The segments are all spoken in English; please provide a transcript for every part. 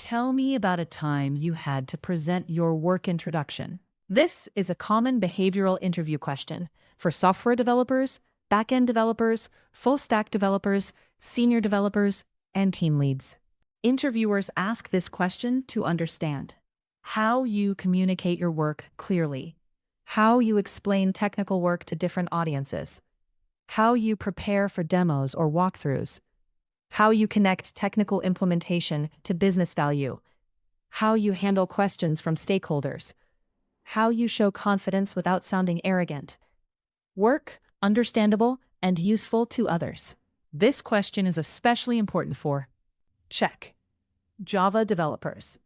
Tell me about a time you had to present your work introduction. This is a common behavioral interview question for software developers, backend developers, full-stack developers, senior developers, and team leads. Interviewers ask this question to understand how you communicate your work clearly, how you explain technical work to different audiences, how you prepare for demos or walkthroughs, how you connect technical implementation to business value, how you handle questions from stakeholders, how you show confidence without sounding arrogant. Work understandable and useful to others. This question is especially important for check. Java developers,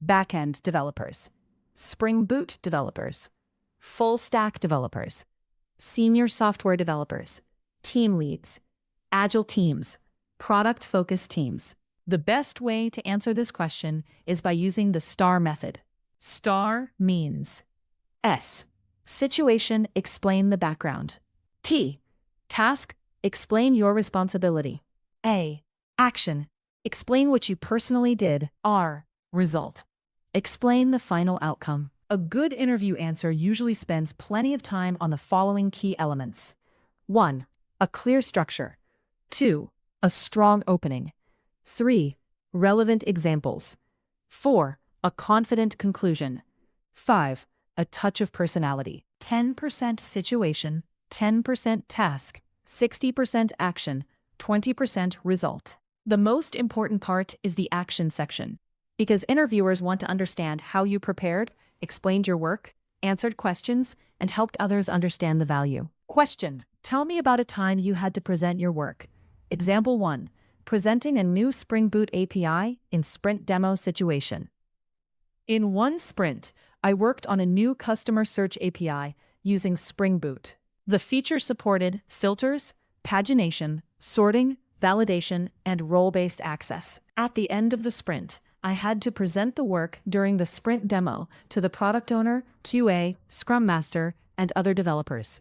backend developers, Spring Boot developers, full stack developers, senior software developers, team leads, agile teams, product-focused teams. The best way to answer this question is by using the STAR method. STAR means S. Situation, explain the background. T. Task, explain your responsibility. A. Action, explain what you personally did. R. Result, explain the final outcome. A good interview answer usually spends plenty of time on the following key elements. 1. A clear structure. 2. A strong opening. 3. Relevant examples. 4. A confident conclusion. 5. A touch of personality. 10% situation, 10% task, 60% action, 20% result. The most important part is the action section, because interviewers want to understand how you prepared, explained your work, answered questions, and helped others understand the value. Question: tell me about a time you had to present your work. Example 1. Presenting a new Spring Boot API in sprint demo situation. In one sprint, I worked on a new customer search API using Spring Boot. The feature supported filters, pagination, sorting, validation, and role-based access. At the end of the sprint, I had to present the work during the sprint demo to the product owner, QA, Scrum Master, and other developers.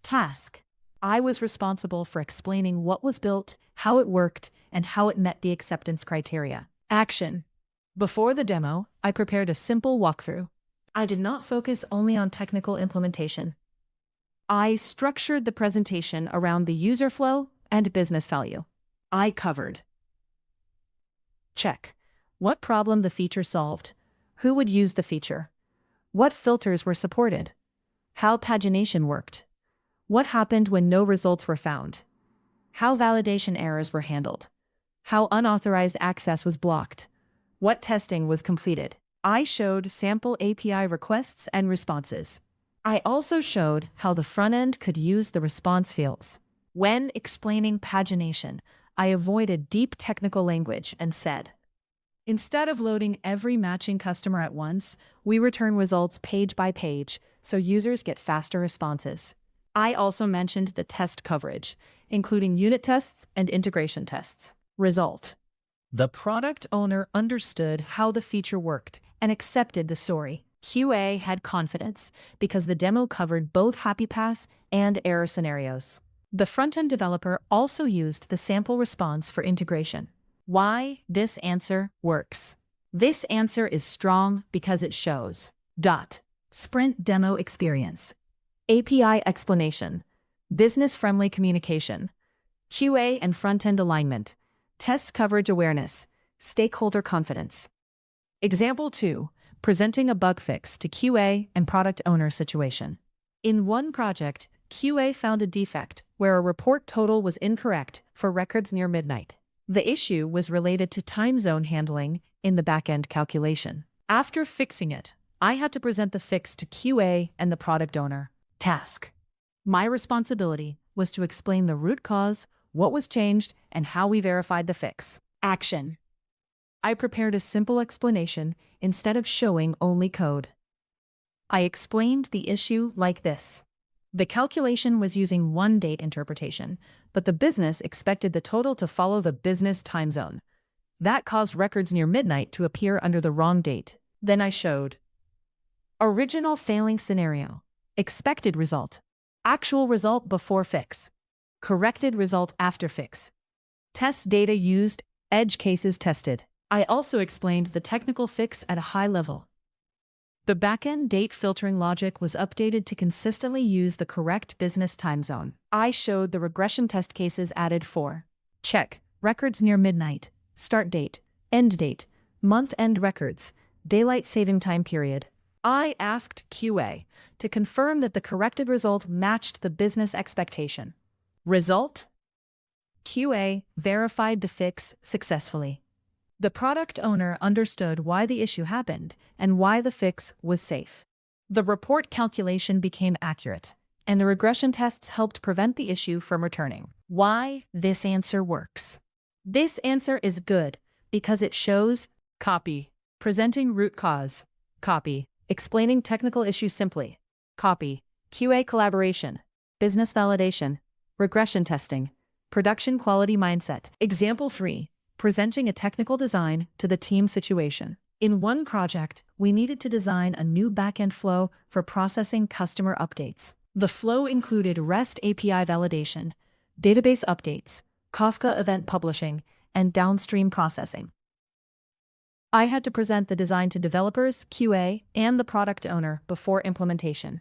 Task: I was responsible for explaining what was built, how it worked, and how it met the acceptance criteria. Action: before the demo, I prepared a simple walkthrough. I did not focus only on technical implementation. I structured the presentation around the user flow and business value. I covered check. What problem the feature solved? Who would use the feature? What filters were supported? How pagination worked? What happened when no results were found? How validation errors were handled? How unauthorized access was blocked? What testing was completed? I showed sample API requests and responses. I also showed how the front end could use the response fields. When explaining pagination, I avoided deep technical language and said, instead of loading every matching customer at once, we return results page by page so users get faster responses. I also mentioned the test coverage, including unit tests and integration tests. Result: the product owner understood how the feature worked and accepted the story. QA had confidence because the demo covered both happy path and error scenarios. The front-end developer also used the sample response for integration. Why this answer works? This answer is strong because it shows sprint demo experience, API explanation, business-friendly communication, QA and front-end alignment, test coverage awareness, stakeholder confidence. Example 2. Presenting a bug fix to QA and product owner situation. In one project, QA found a defect where a report total was incorrect for records near midnight. The issue was related to time zone handling in the backend calculation. After fixing it, I had to present the fix to QA and the product owner. Task: my responsibility was to explain the root cause, what was changed, and how we verified the fix. Action: I prepared a simple explanation instead of showing only code. I explained the issue like this. The calculation was using one date interpretation, but the business expected the total to follow the business time zone. That caused records near midnight to appear under the wrong date. Then I showed original failing scenario, expected result, actual result before fix, corrected result after fix, test data used, edge cases tested. I also explained the technical fix at a high level. The backend date filtering logic was updated to consistently use the correct business time zone. I showed the regression test cases added for check, records near midnight, start date, end date, month-end records, daylight saving time period. I asked QA to confirm that the corrected result matched the business expectation. Result? QA verified the fix successfully. The product owner understood why the issue happened and why the fix was safe. The report calculation became accurate, and the regression tests helped prevent the issue from returning. Why this answer works? This answer is good because it shows copy, presenting root cause, copy, explaining technical issues simply, copy, QA collaboration, business validation, regression testing, production quality mindset. Example 3. Presenting a technical design to the team situation. In one project, we needed to design a new backend flow for processing customer updates. The flow included REST API validation, database updates, Kafka event publishing, and downstream processing. I had to present the design to developers, QA, and the product owner before implementation.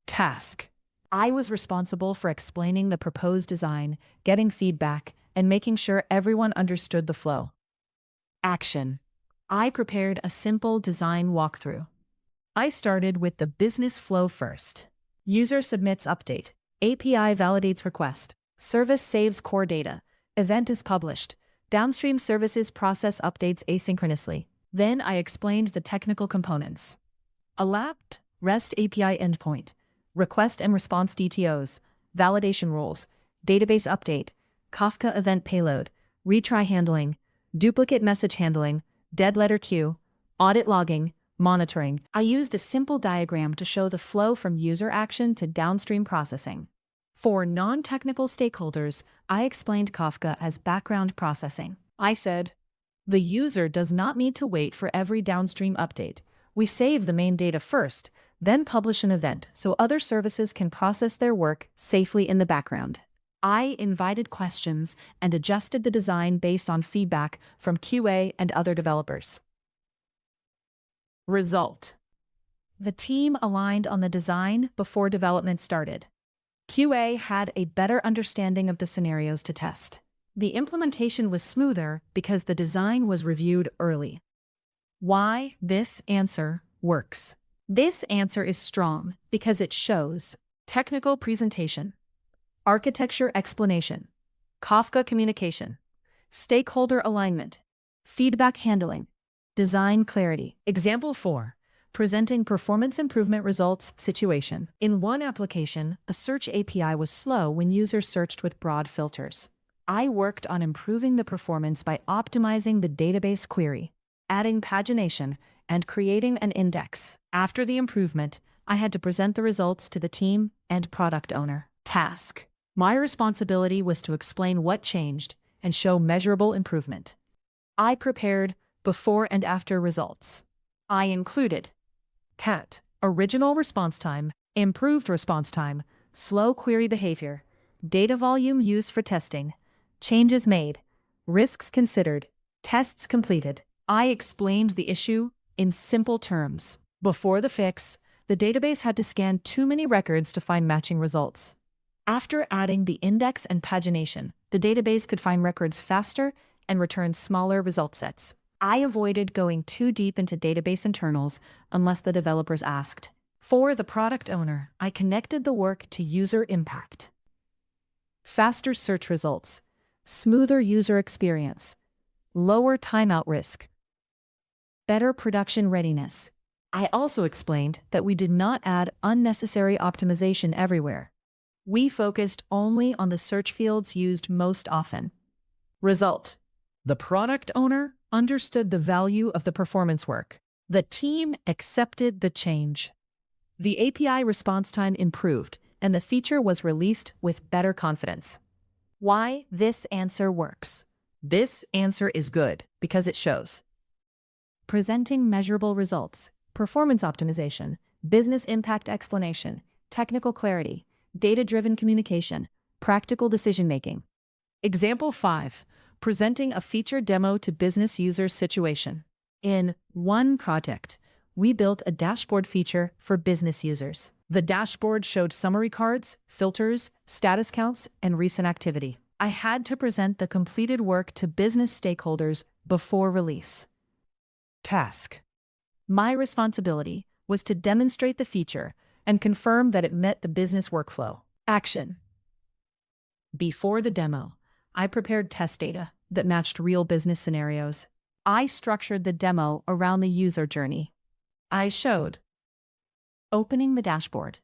Task. I was responsible for explaining the proposed design, getting feedback, and making sure everyone understood the flow. Action. I prepared a simple design walkthrough. I started with the business flow first. User submits update. API validates request. Service saves core data. Event is published. Downstream services process updates asynchronously. Then I explained the technical components. ALAPT, REST API endpoint, request and response DTOs, validation rules, database update, Kafka event payload, retry handling, duplicate message handling, dead letter queue, audit logging, monitoring. I used a simple diagram to show the flow from user action to downstream processing. For non-technical stakeholders, I explained Kafka as background processing. I said, the user does not need to wait for every downstream update. We save the main data first, then publish an event so other services can process their work safely in the background. I invited questions and adjusted the design based on feedback from QA and other developers. Result. The team aligned on the design before development started. QA had a better understanding of the scenarios to test. The implementation was smoother because the design was reviewed early. Why this answer works. This answer is strong because it shows technical presentation, architecture explanation, Kafka communication, stakeholder alignment, feedback handling, design clarity. Example 4. Presenting performance improvement results situation. In one application, a search API was slow when users searched with broad filters. I worked on improving the performance by optimizing the database query, adding pagination, and creating an index. After the improvement, I had to present the results to the team and product owner. Task. My responsibility was to explain what changed and show measurable improvement. I prepared before and after results. I included CAT, original response time, improved response time, slow query behavior, data volume used for testing, changes made, risks considered, tests completed. I explained the issue in simple terms. Before the fix, the database had to scan too many records to find matching results. After adding the index and pagination, the database could find records faster and return smaller result sets. I avoided going too deep into database internals unless the developers asked. For the product owner, I connected the work to user impact. Faster search results, smoother user experience, lower timeout risk, better production readiness. I also explained that we did not add unnecessary optimization everywhere. We focused only on the search fields used most often. Result. The product owner understood the value of the performance work. The team accepted the change. The API response time improved, and the feature was released with better confidence. Why this answer works. This answer is good because it shows presenting measurable results, performance optimization, business impact explanation, technical clarity, data-driven communication, practical decision-making. Example 5. presenting a feature demo to business users situation. In one project, we built a dashboard feature for business users. The dashboard showed summary cards, filters, status counts, and recent activity. I had to present the completed work to business stakeholders before release. Task. My responsibility was to demonstrate the feature and confirm that it met the business workflow. Action. Before the demo, I prepared test data that matched real business scenarios. I structured the demo around the user journey. I showed opening the dashboard,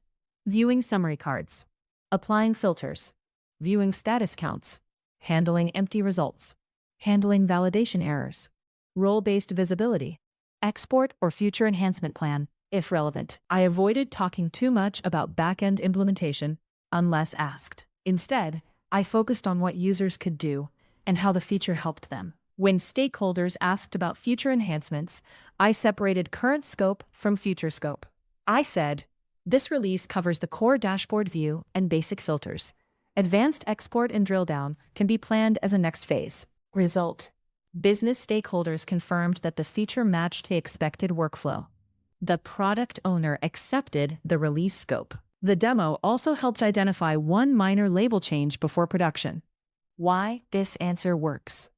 viewing summary cards, applying filters, viewing status counts, handling empty results, handling validation errors, role-based visibility, export or future enhancement plan, if relevant. I avoided talking too much about backend implementation unless asked. Instead, I focused on what users could do and how the feature helped them. When stakeholders asked about future enhancements, I separated current scope from future scope. I said, this release covers the core dashboard view and basic filters. Advanced export and drill down can be planned as a next phase. Result. Business stakeholders confirmed that the feature matched the expected workflow. The product owner accepted the release scope. The demo also helped identify one minor label change before production. Why this answer works.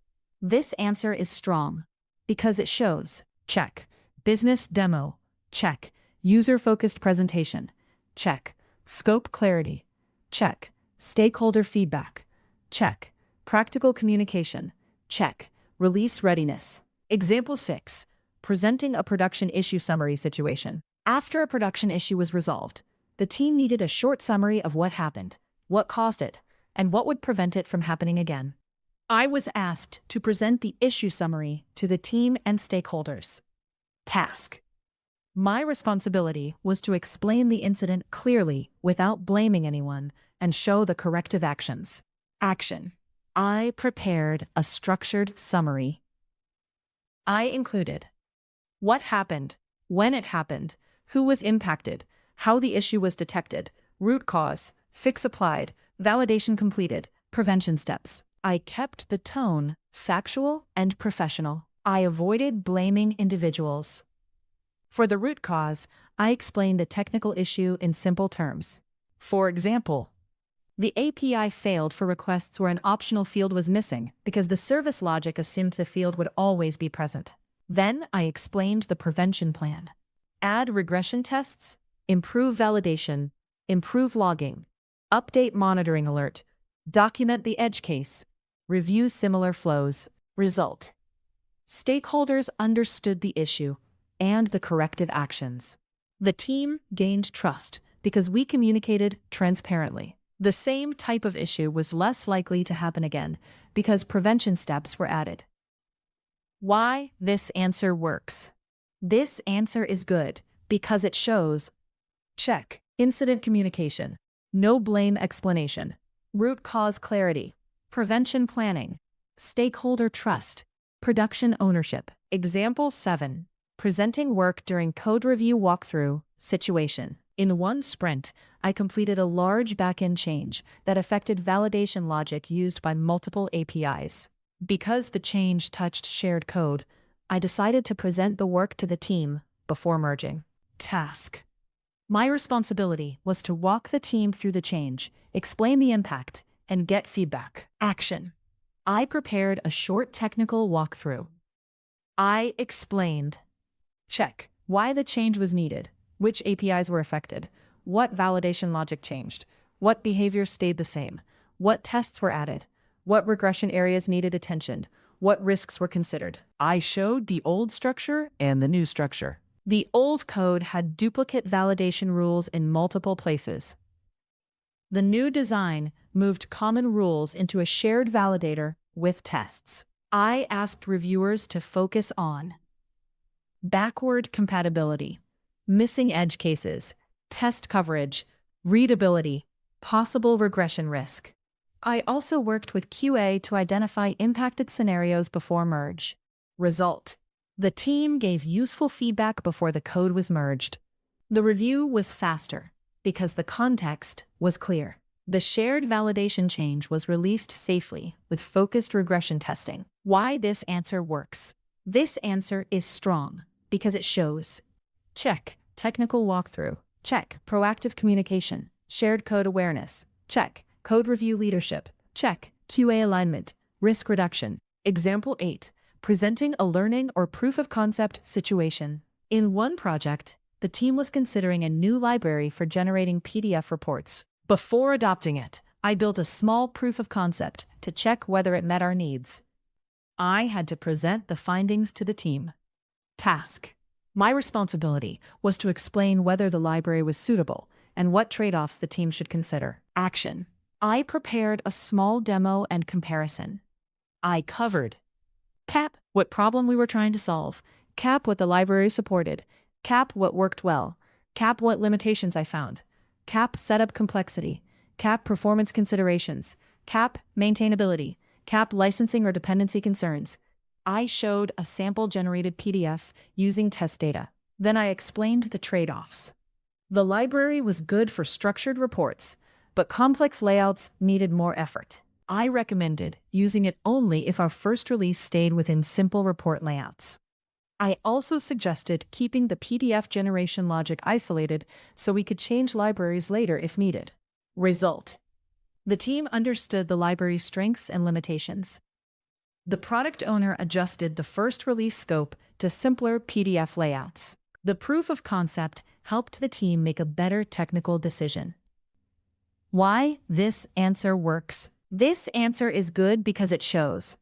This answer is strong because it shows, check, business demo, check, user-focused presentation, check, scope clarity, check, stakeholder feedback, check, practical communication, check, release readiness. Example 6, presenting a production issue summary situation. After a production issue was resolved, the team needed a short summary of what happened, what caused it, and what would prevent it from happening again. I was asked to present the issue summary to the team and stakeholders. Task. My responsibility was to explain the incident clearly without blaming anyone and show the corrective actions. Action. I prepared a structured summary. I included what happened, when it happened, who was impacted, how the issue was detected, root cause, fix applied, validation completed, prevention steps. I kept the tone factual and professional. I avoided blaming individuals. For the root cause, I explained the technical issue in simple terms. For example, the API failed for requests where an optional field was missing because the service logic assumed the field would always be present. Then I explained the prevention plan. Add regression tests, improve validation, improve logging, update monitoring alert, document the edge case, review similar flows. Result. Stakeholders understood the issue and the corrective actions. The team gained trust because we communicated transparently. The same type of issue was less likely to happen again because prevention steps were added. Why this answer works. This answer is good because it shows check, incident communication, no blame explanation, root cause clarity, prevention planning, stakeholder trust, production ownership. Example 7. Presenting work during code review walkthrough situation. In one sprint, I completed a large backend change that affected validation logic used by multiple APIs. Because the change touched shared code, I decided to present the work to the team before merging. Task. My responsibility was to walk the team through the change, explain the impact, and get feedback. Action. I prepared a short technical walkthrough. I explained, check, why the change was needed, which APIs were affected, what validation logic changed, what behaviors stayed the same, what tests were added, what regression areas needed attention, what risks were considered. I showed the old structure and the new structure. The old code had duplicate validation rules in multiple places. The new design moved common rules into a shared validator with tests. I asked reviewers to focus on backward compatibility, missing edge cases, test coverage, readability, possible regression risk. I also worked with QA to identify impacted scenarios before merge. Result. The team gave useful feedback before the code was merged. The review was faster because the context was clear. The shared validation change was released safely with focused regression testing. Why this answer works. This answer is strong because it shows: check, technical walkthrough; check, proactive communication; shared code awareness; check, code review leadership; check, QA alignment; risk reduction. Example 8. Presenting a learning or proof of concept situation. In one project, the team was considering a new library for generating PDF reports. Before adopting it, I built a small proof of concept to check whether it met our needs. I had to present the findings to the team. Task. My responsibility was to explain whether the library was suitable and what trade-offs the team should consider. Action. I prepared a small demo and comparison. I covered: cap, what problem we were trying to solve; cap, what the library supported; cap, what worked well; cap, what limitations I found; cap, setup complexity; cap, performance considerations; cap, maintainability; cap, licensing or dependency concerns. I showed a sample-generated PDF using test data. Then I explained the trade-offs. The library was good for structured reports, but complex layouts needed more effort. I recommended using it only if our first release stayed within simple report layouts. I also suggested keeping the PDF generation logic isolated so we could change libraries later if needed. Result. The team understood the library's strengths and limitations. The product owner adjusted the first release scope to simpler PDF layouts. The proof of concept helped the team make a better technical decision. Why this answer works. This answer is good because it shows: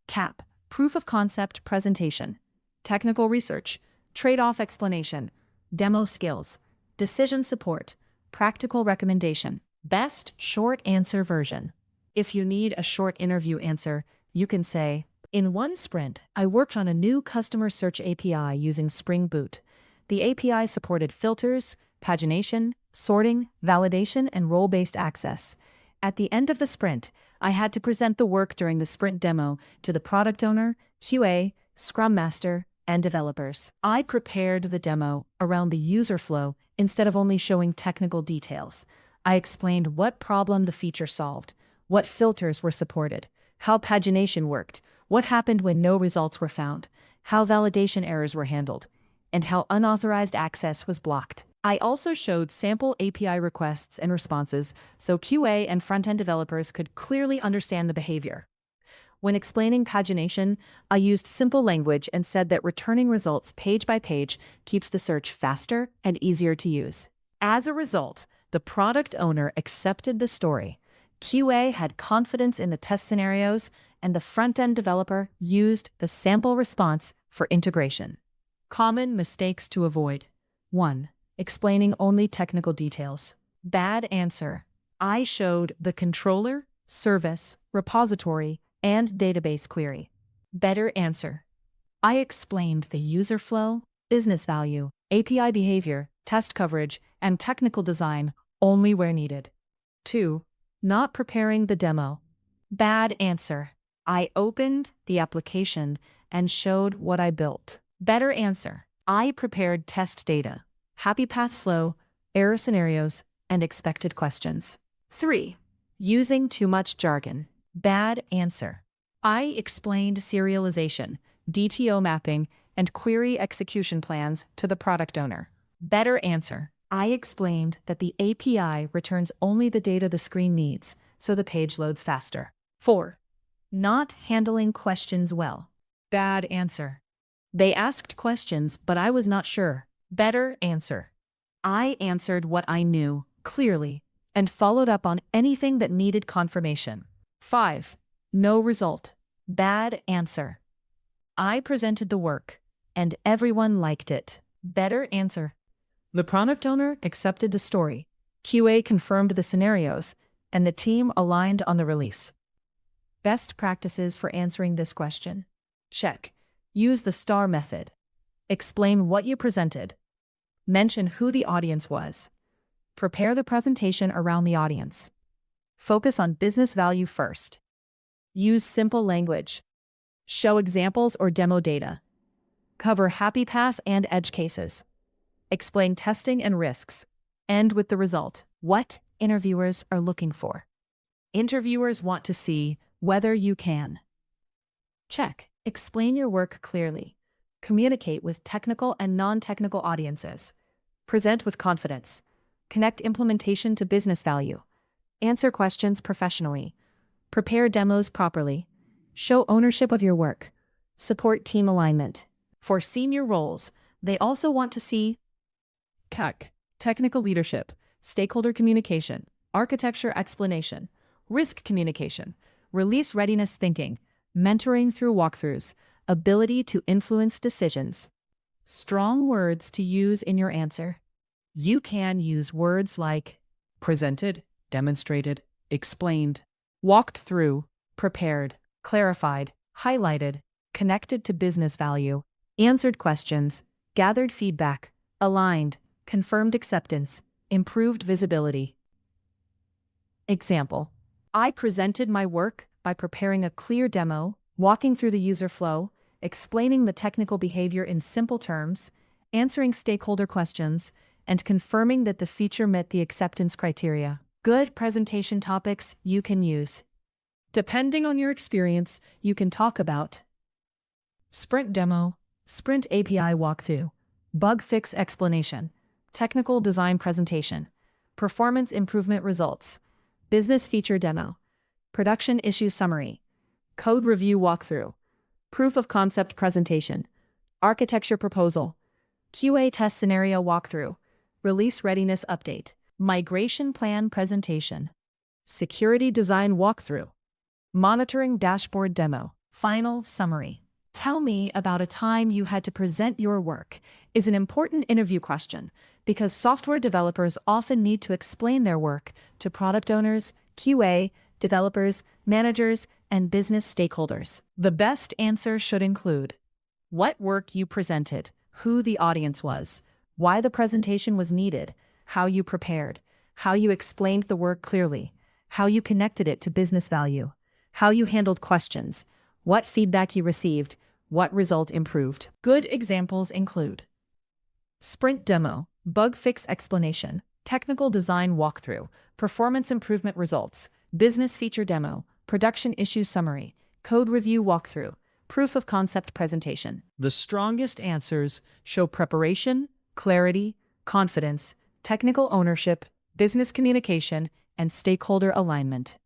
cap, proof of concept presentation; technical research; trade-off explanation; demo skills; decision support; practical recommendation. Best short answer version. If you need a short interview answer, you can say: in one sprint, I worked on a new customer search API using Spring Boot. The API supported filters, pagination, sorting, validation, and role-based access. At the end of the sprint, I had to present the work during the sprint demo to the product owner, QA, Scrum Master, and developers. I prepared the demo around the user flow instead of only showing technical details. I explained what problem the feature solved, what filters were supported, how pagination worked, what happened when no results were found, how validation errors were handled, and how unauthorized access was blocked. I also showed sample API requests and responses so QA and front-end developers could clearly understand the behavior. When explaining pagination, I used simple language and said that returning results page by page keeps the search faster and easier to use. As a result, the product owner accepted the story, QA had confidence in the test scenarios, and the front-end developer used the sample response for integration. Common mistakes to avoid. 1. Explaining only technical details. Bad answer. I showed the controller, service, repository, and database query. Better answer. I explained the user flow, business value, API behavior, test coverage, and technical design only where needed. 2. Not preparing the demo. Bad answer. I opened the application and showed what I built. Better answer. I prepared test data, happy path flow, error scenarios, and expected questions. 3. Using too much jargon. Bad answer. I explained serialization, DTO mapping, and query execution plans to the product owner. Better answer. I explained that the API returns only the data the screen needs, so the page loads faster. 4. Not handling questions well. Bad answer. They asked questions, but I was not sure. Better answer. I answered what I knew, clearly, and followed up on anything that needed confirmation. 5. No result. Bad answer. I presented the work, and everyone liked it. Better answer. The product owner accepted the story, QA confirmed the scenarios, and the team aligned on the release. Best practices for answering this question. Check. Use the STAR method. Explain what you presented. Mention who the audience was. Prepare the presentation around the audience. Focus on business value first. Use simple language. Show examples or demo data. Cover happy path and edge cases. Explain testing and risks. End with the result. What interviewers are looking for. Interviewers want to see whether you can. Check. Explain your work clearly. Communicate with technical and non-technical audiences. Present with confidence. Connect implementation to business value. Answer questions professionally. Prepare demos properly. Show ownership of your work. Support team alignment. For senior roles, they also want to see CAC, technical leadership, stakeholder communication, architecture explanation, risk communication, release readiness thinking, mentoring through walkthroughs, ability to influence decisions. Strong words to use in your answer. You can use words like presented, demonstrated, explained, walked through, prepared, clarified, highlighted, connected to business value, answered questions, gathered feedback, aligned, confirmed acceptance, improved visibility. Example: I presented my work by preparing a clear demo, walking through the user flow, explaining the technical behavior in simple terms, answering stakeholder questions, and confirming that the feature met the acceptance criteria. Good presentation topics you can use. Depending on your experience, you can talk about sprint demo, sprint API walkthrough, bug fix explanation, technical design presentation, performance improvement results, business feature demo, production issue summary, code review walkthrough, proof of concept presentation, architecture proposal, QA test scenario walkthrough, release readiness update, migration plan presentation, security design walkthrough, monitoring dashboard demo, final summary. Tell me about a time you had to present your work is an important interview question because software developers often need to explain their work to product owners, QA, developers, managers, and business stakeholders. The best answer should include what work you presented, who the audience was, why the presentation was needed, how you prepared, how you explained the work clearly, how you connected it to business value, how you handled questions, what feedback you received, what result improved. Good examples include sprint demo, bug fix explanation, technical design walkthrough, performance improvement results, business feature demo, production issue summary, code review walkthrough, proof of concept presentation. The strongest answers show preparation, clarity, confidence, technical ownership, business communication, and stakeholder alignment.